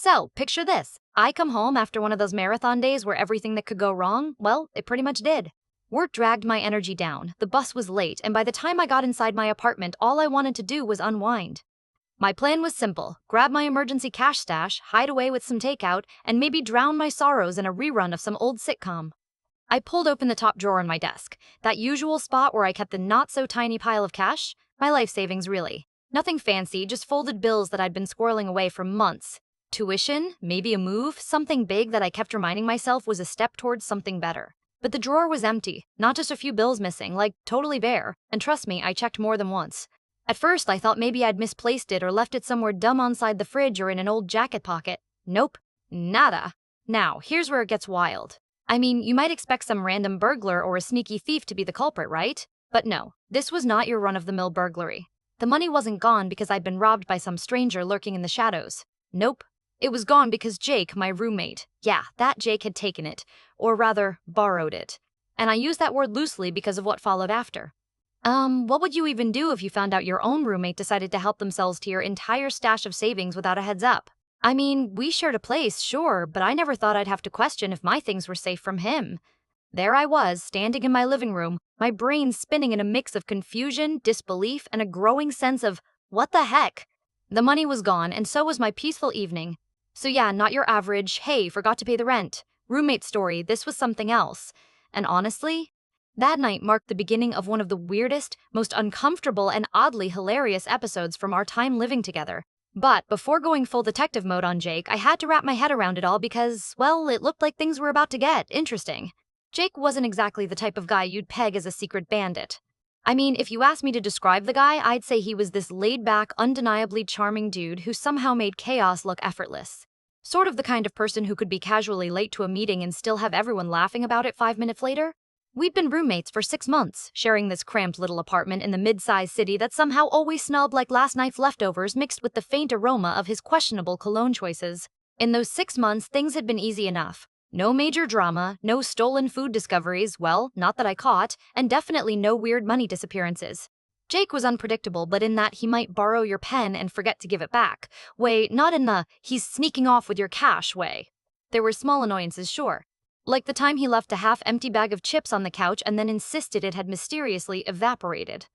So, picture this. I come home after one of those marathon days where everything that could go wrong, well, it pretty much did. Work dragged my energy down, the bus was late, and by the time I got inside my apartment, all I wanted to do was unwind. My plan was simple: grab my emergency cash stash, hide away with some takeout, and maybe drown my sorrows in a rerun of some old sitcom. I pulled open the top drawer in my desk, that usual spot where I kept the not-so-tiny pile of cash, my life savings really. Nothing fancy, just folded bills that I'd been squirreling away for months. Tuition, maybe a move, something big that I kept reminding myself was a step towards something better. But the drawer was empty, not just a few bills missing, like totally bare, and trust me, I checked more than once. At first, I thought maybe I'd misplaced it or left it somewhere dumb onside the fridge or in an old jacket pocket. Nope, nada. Now, here's where it gets wild. I mean, you might expect some random burglar or a sneaky thief to be the culprit, right? But no, this was not your run-of-the-mill burglary. The money wasn't gone because I'd been robbed by some stranger lurking in the shadows. Nope. It was gone because Jake, my roommate, yeah, that Jake had taken it, or rather, borrowed it. And I use that word loosely because of what followed after. What would you even do if you found out your own roommate decided to help themselves to your entire stash of savings without a heads up? I mean, we shared a place, sure, but I never thought I'd have to question if my things were safe from him. There I was, standing in my living room, my brain spinning in a mix of confusion, disbelief, and a growing sense of, what the heck? The money was gone, and so was my peaceful evening. So yeah, not your average, hey, forgot to pay the rent roommate story, this was something else. And honestly, that night marked the beginning of one of the weirdest, most uncomfortable, and oddly hilarious episodes from our time living together. But before going full detective mode on Jake, I had to wrap my head around it all because, well, it looked like things were about to get interesting. Jake wasn't exactly the type of guy you'd peg as a secret bandit. I mean, if you asked me to describe the guy, I'd say he was this laid-back, undeniably charming dude who somehow made chaos look effortless. Sort of the kind of person who could be casually late to a meeting and still have everyone laughing about it 5 minutes later. We'd been roommates for 6 months, sharing this cramped little apartment in the mid-sized city that somehow always smelled like last night's leftovers mixed with the faint aroma of his questionable cologne choices. In those 6 months, things had been easy enough. No major drama, no stolen food discoveries, well, not that I caught, and definitely no weird money disappearances. Jake was unpredictable, but in that he might borrow your pen and forget to give it back way, not in the he's sneaking off with your cash way. There were small annoyances, sure. Like the time he left a half-empty bag of chips on the couch and then insisted it had mysteriously evaporated.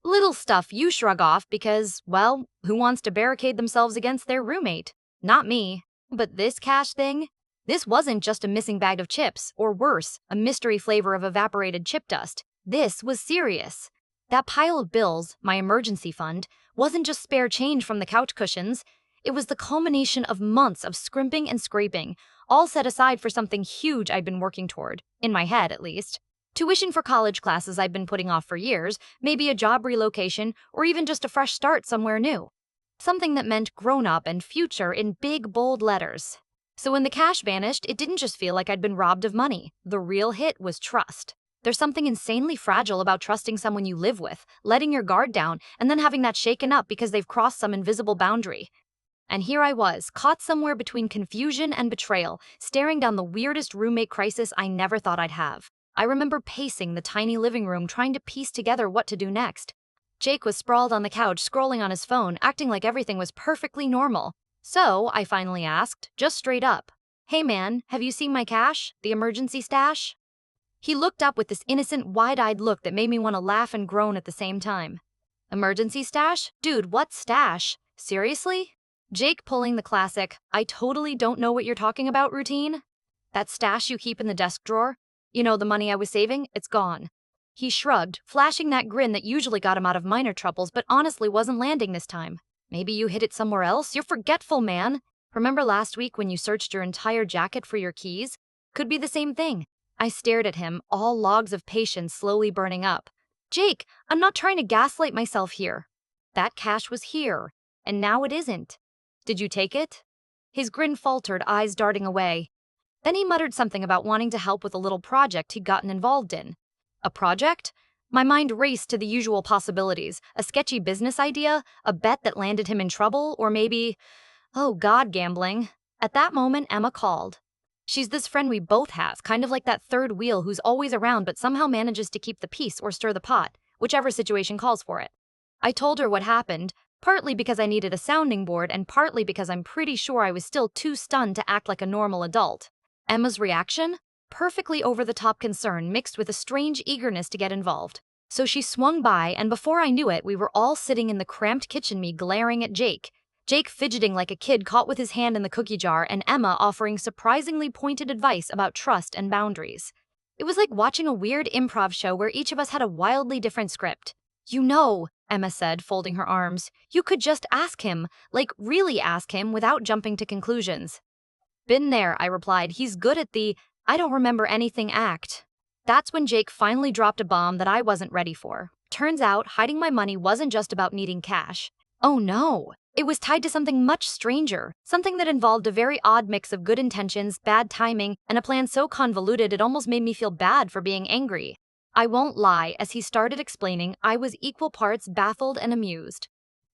Little stuff you shrug off because, well, who wants to barricade themselves against their roommate? Not me. But this cash thing? This wasn't just a missing bag of chips, or worse, a mystery flavor of evaporated chip dust. This was serious. That pile of bills, my emergency fund, wasn't just spare change from the couch cushions. It was the culmination of months of scrimping and scraping, all set aside for something huge I'd been working toward, in my head at least. Tuition for college classes I'd been putting off for years, maybe a job relocation, or even just a fresh start somewhere new. Something that meant grown-up and future in big, bold letters. So when the cash vanished, it didn't just feel like I'd been robbed of money. The real hit was trust. There's something insanely fragile about trusting someone you live with, letting your guard down, and then having that shaken up because they've crossed some invisible boundary. And here I was, caught somewhere between confusion and betrayal, staring down the weirdest roommate crisis I never thought I'd have. I remember pacing the tiny living room trying to piece together what to do next. Jake was sprawled on the couch, scrolling on his phone, acting like everything was perfectly normal. So, I finally asked, just straight up, "Hey man, have you seen my cash? The emergency stash?" He looked up with this innocent, wide-eyed look that made me want to laugh and groan at the same time. Emergency stash? Dude, what stash? Seriously? Jake pulling the classic, I totally don't know what you're talking about routine? That stash you keep in the desk drawer? You know, the money I was saving? It's gone. He shrugged, flashing that grin that usually got him out of minor troubles but honestly wasn't landing this time. Maybe you hid it somewhere else? You're forgetful, man. Remember last week when you searched your entire jacket for your keys? Could be the same thing. I stared at him, all logs of patience slowly burning up. Jake, I'm not trying to gaslight myself here. That cash was here, and now it isn't. Did you take it? His grin faltered, eyes darting away. Then he muttered something about wanting to help with a little project he'd gotten involved in. A project? My mind raced to the usual possibilities, a sketchy business idea, a bet that landed him in trouble, or maybe, oh God, gambling. At that moment, Emma called. She's this friend we both have, kind of like that third wheel who's always around but somehow manages to keep the peace or stir the pot, whichever situation calls for it. I told her what happened, Partly because I needed a sounding board and partly because I'm pretty sure I was still too stunned to act like a normal adult. Emma's reaction? Perfectly over-the-top concern mixed with a strange eagerness to get involved. So she swung by, and before I knew it, we were all sitting in the cramped kitchen, me glaring at Jake. Jake fidgeting like a kid caught with his hand in the cookie jar, and Emma offering surprisingly pointed advice about trust and boundaries. It was like watching a weird improv show where each of us had a wildly different script. You know, Emma said, folding her arms, you could just ask him, like really ask him without jumping to conclusions. Been there, I replied. He's good at the I don't remember anything act. That's when Jake finally dropped a bomb that I wasn't ready for. Turns out, hiding my money wasn't just about needing cash. Oh no! It was tied to something much stranger, something that involved a very odd mix of good intentions, bad timing, and a plan so convoluted it almost made me feel bad for being angry. I won't lie, as he started explaining, I was equal parts baffled and amused.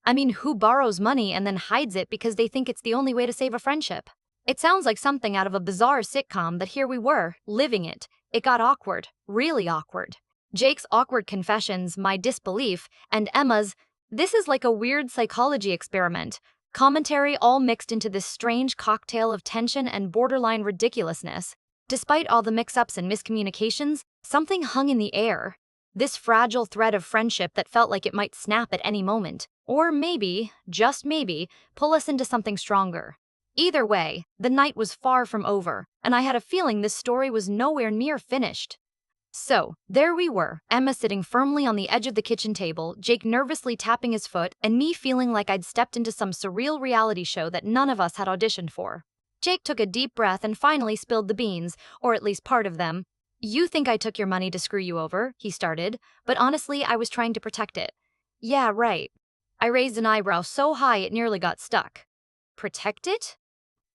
I mean, who borrows money and then hides it because they think it's the only way to save a friendship? It sounds like something out of a bizarre sitcom, but here we were, living it. It got awkward, really awkward. Jake's awkward confessions, my disbelief, and Emma's, this is like a weird psychology experiment. Commentary all mixed into this strange cocktail of tension and borderline ridiculousness. Despite all the mix-ups and miscommunications, something hung in the air. This fragile thread of friendship that felt like it might snap at any moment. Or maybe, just maybe, pull us into something stronger. Either way, the night was far from over, and I had a feeling this story was nowhere near finished. So, there we were, Emma sitting firmly on the edge of the kitchen table, Jake nervously tapping his foot, and me feeling like I'd stepped into some surreal reality show that none of us had auditioned for. Jake took a deep breath and finally spilled the beans, or at least part of them. You think I took your money to screw you over, he started, but honestly, I was trying to protect it. Yeah, right. I raised an eyebrow so high it nearly got stuck. Protect it?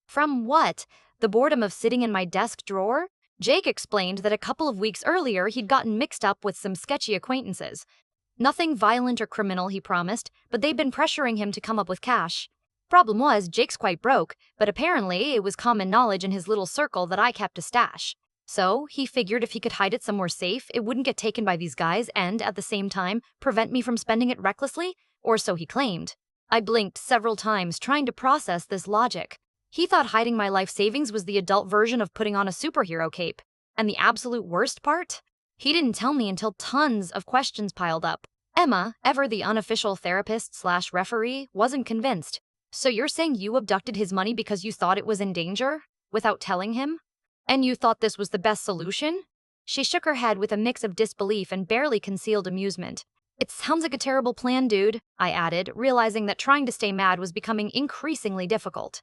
From what? The boredom of sitting in my desk drawer? Jake explained that a couple of weeks earlier he'd gotten mixed up with some sketchy acquaintances. Nothing violent or criminal, he promised, but they'd been pressuring him to come up with cash. Problem was, Jake's quite broke, but apparently it was common knowledge in his little circle that I kept a stash. So, he figured if he could hide it somewhere safe, it wouldn't get taken by these guys and, at the same time, prevent me from spending it recklessly, or so he claimed. I blinked several times trying to process this logic. He thought hiding my life savings was the adult version of putting on a superhero cape. And the absolute worst part? He didn't tell me until tons of questions piled up. Emma, ever the unofficial therapist/referee, wasn't convinced. So you're saying you abducted his money because you thought it was in danger? Without telling him? And you thought this was the best solution? She shook her head with a mix of disbelief and barely concealed amusement. It sounds like a terrible plan, dude, I added, realizing that trying to stay mad was becoming increasingly difficult.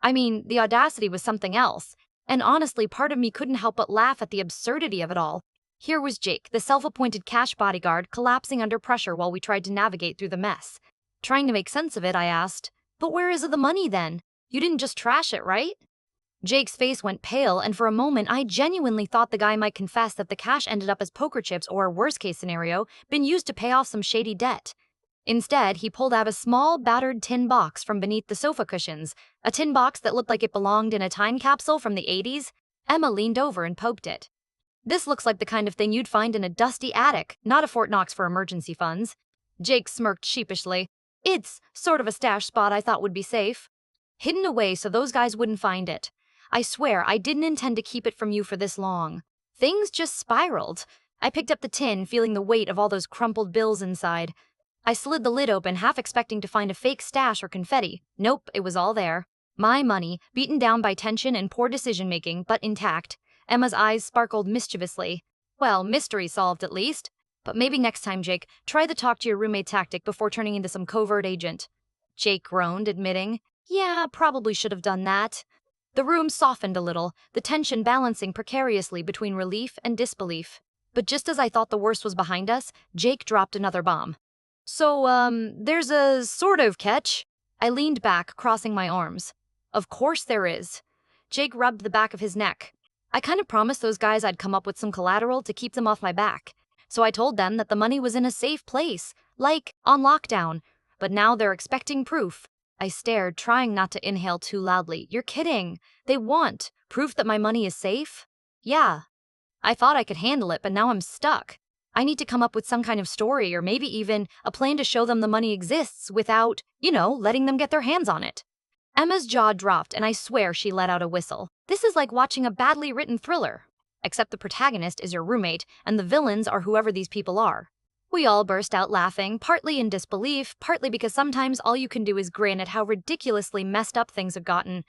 I mean, the audacity was something else, and honestly, part of me couldn't help but laugh at the absurdity of it all. Here was Jake, the self-appointed cash bodyguard, collapsing under pressure while we tried to navigate through the mess. Trying to make sense of it, I asked, "But where is the money then? You didn't just trash it, right?" Jake's face went pale, and for a moment I genuinely thought the guy might confess that the cash ended up as poker chips or, worst-case scenario, been used to pay off some shady debt. Instead, he pulled out a small, battered tin box from beneath the sofa cushions, a tin box that looked like it belonged in a time capsule from the 80s. Emma leaned over and poked it. This looks like the kind of thing you'd find in a dusty attic, not a Fort Knox for emergency funds. Jake smirked sheepishly. It's sort of a stash spot I thought would be safe. Hidden away so those guys wouldn't find it. I swear, I didn't intend to keep it from you for this long. Things just spiraled. I picked up the tin, feeling the weight of all those crumpled bills inside. I slid the lid open, half expecting to find a fake stash or confetti. Nope, it was all there. My money, beaten down by tension and poor decision-making, but intact. Emma's eyes sparkled mischievously. Well, mystery solved at least. But maybe next time, Jake, try the talk to your roommate tactic before turning into some covert agent. Jake groaned, admitting, yeah, probably should have done that. The room softened a little, the tension balancing precariously between relief and disbelief. But just as I thought the worst was behind us, Jake dropped another bomb. So, there's a sort of catch. I leaned back, crossing my arms. Of course there is. Jake rubbed the back of his neck. I kind of promised those guys I'd come up with some collateral to keep them off my back. So I told them that the money was in a safe place, like on lockdown. But now they're expecting proof. I stared, trying not to inhale too loudly. You're kidding. They want proof that my money is safe? Yeah. I thought I could handle it, but now I'm stuck. I need to come up with some kind of story or maybe even a plan to show them the money exists without, letting them get their hands on it. Emma's jaw dropped, and I swear she let out a whistle. This is like watching a badly written thriller. Except the protagonist is your roommate, and the villains are whoever these people are. We all burst out laughing, partly in disbelief, partly because sometimes all you can do is grin at how ridiculously messed up things have gotten.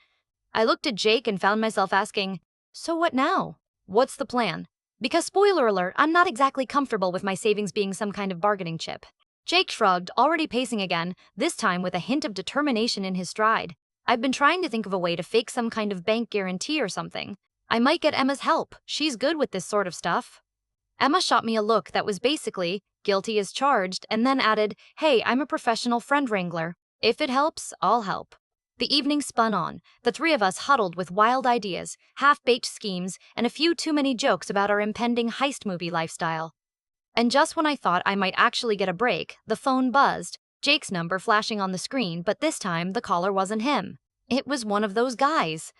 I looked at Jake and found myself asking, so what now? What's the plan? Because spoiler alert, I'm not exactly comfortable with my savings being some kind of bargaining chip. Jake shrugged, already pacing again, this time with a hint of determination in his stride. I've been trying to think of a way to fake some kind of bank guarantee or something. I might get Emma's help. She's good with this sort of stuff. Emma shot me a look that was basically, guilty as charged, and then added, hey, I'm a professional friend wrangler. If it helps, I'll help. The evening spun on, the three of us huddled with wild ideas, half-baked schemes, and a few too many jokes about our impending heist movie lifestyle. And just when I thought I might actually get a break, the phone buzzed, Jake's number flashing on the screen, but this time the caller wasn't him. It was one of those guys.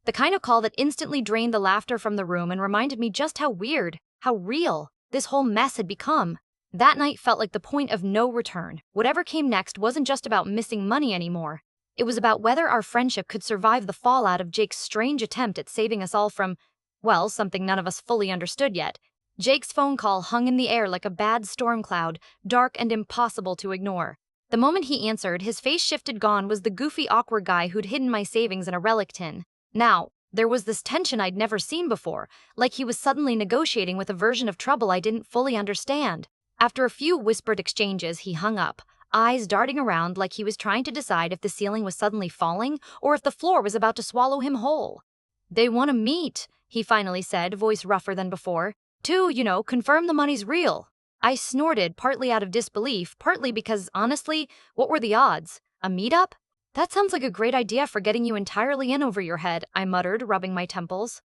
The kind of call that instantly drained the laughter from the room and reminded me just how weird, how real, this whole mess had become. That night felt like the point of no return. Whatever came next wasn't just about missing money anymore. It was about whether our friendship could survive the fallout of Jake's strange attempt at saving us all from, well, something none of us fully understood yet. Jake's phone call hung in the air like a bad storm cloud, dark and impossible to ignore. The moment he answered, his face shifted. Gone was the goofy, awkward guy who'd hidden my savings in a relic tin. Now, there was this tension I'd never seen before, like he was suddenly negotiating with a version of trouble I didn't fully understand. After a few whispered exchanges, he hung up, eyes darting around like he was trying to decide if the ceiling was suddenly falling or if the floor was about to swallow him whole. They want to meet, he finally said, voice rougher than before. To, confirm the money's real. I snorted, partly out of disbelief, partly because, honestly, what were the odds? A meetup? That sounds like a great idea for getting you entirely in over your head, I muttered, rubbing my temples.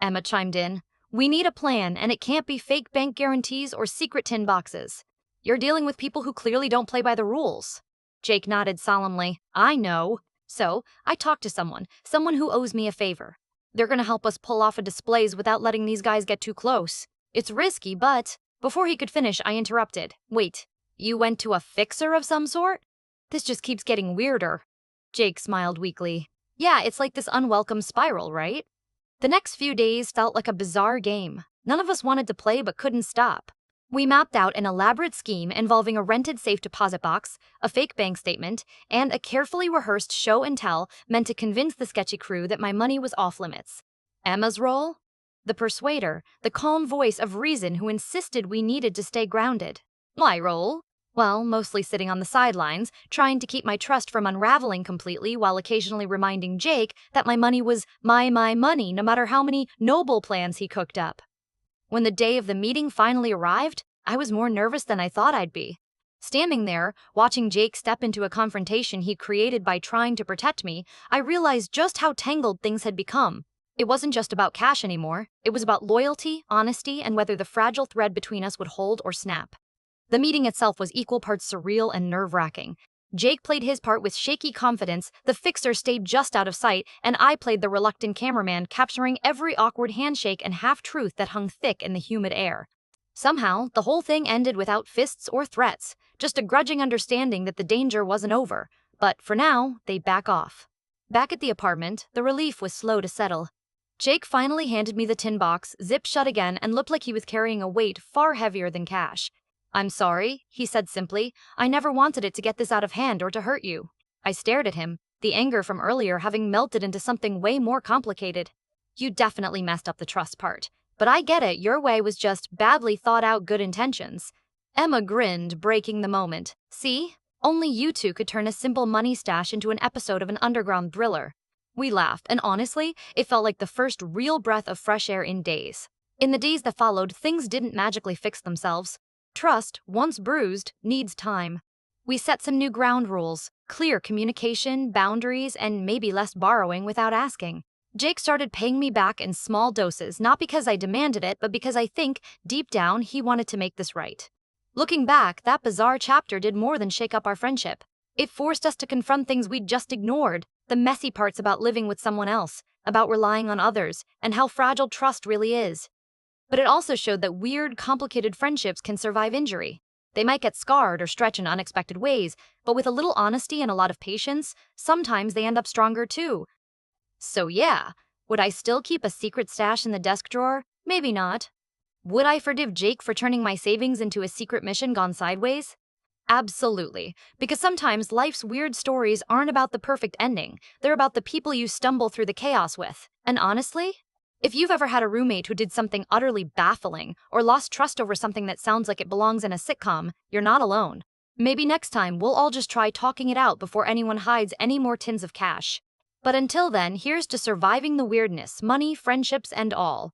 Emma chimed in. We need a plan, and it can't be fake bank guarantees or secret tin boxes. You're dealing with people who clearly don't play by the rules. Jake nodded solemnly. I know. So, I talked to someone who owes me a favor. They're gonna help us pull off a displays without letting these guys get too close. It's risky, but... Before he could finish, I interrupted. Wait, you went to a fixer of some sort? This just keeps getting weirder. Jake smiled weakly. Yeah, it's like this unwelcome spiral, right? The next few days felt like a bizarre game. None of us wanted to play but couldn't stop. We mapped out an elaborate scheme involving a rented safe deposit box, a fake bank statement, and a carefully rehearsed show and tell meant to convince the sketchy crew that my money was off limits. Emma's role? The persuader, the calm voice of reason who insisted we needed to stay grounded. My role? Well, mostly sitting on the sidelines, trying to keep my trust from unraveling completely while occasionally reminding Jake that my money was my money no matter how many noble plans he cooked up. When the day of the meeting finally arrived, I was more nervous than I thought I'd be. Standing there, watching Jake step into a confrontation he created by trying to protect me, I realized just how tangled things had become. It wasn't just about cash anymore. It was about loyalty, honesty, and whether the fragile thread between us would hold or snap. The meeting itself was equal parts surreal and nerve-wracking. Jake played his part with shaky confidence, the fixer stayed just out of sight, and I played the reluctant cameraman, capturing every awkward handshake and half-truth that hung thick in the humid air. Somehow, the whole thing ended without fists or threats, just a grudging understanding that the danger wasn't over. But for now, they back off. Back at the apartment, the relief was slow to settle. Jake finally handed me the tin box, zipped shut again, and looked like he was carrying a weight far heavier than cash. I'm sorry, he said simply. I never wanted it to get this out of hand or to hurt you. I stared at him, the anger from earlier having melted into something way more complicated. You definitely messed up the trust part. But I get it, your way was just badly thought out good intentions. Emma grinned, breaking the moment. See? Only you two could turn a simple money stash into an episode of an underground thriller. We laughed, and honestly, it felt like the first real breath of fresh air in days. In the days that followed, things didn't magically fix themselves. Trust, once bruised, needs time. We set some new ground rules, clear communication, boundaries, and maybe less borrowing without asking. Jake started paying me back in small doses, not because I demanded it, but because I think, deep down, he wanted to make this right. Looking back, that bizarre chapter did more than shake up our friendship. It forced us to confront things we'd just ignored, the messy parts about living with someone else, about relying on others, and how fragile trust really is. But it also showed that weird, complicated friendships can survive injury. They might get scarred or stretch in unexpected ways, but with a little honesty and a lot of patience, sometimes they end up stronger too. So yeah, would I still keep a secret stash in the desk drawer? Maybe not. Would I forgive Jake for turning my savings into a secret mission gone sideways? Absolutely, because sometimes life's weird stories aren't about the perfect ending, they're about the people you stumble through the chaos with. And honestly, if you've ever had a roommate who did something utterly baffling or lost trust over something that sounds like it belongs in a sitcom, you're not alone. Maybe next time we'll all just try talking it out before anyone hides any more tins of cash. But until then, here's to surviving the weirdness, money, friendships, and all.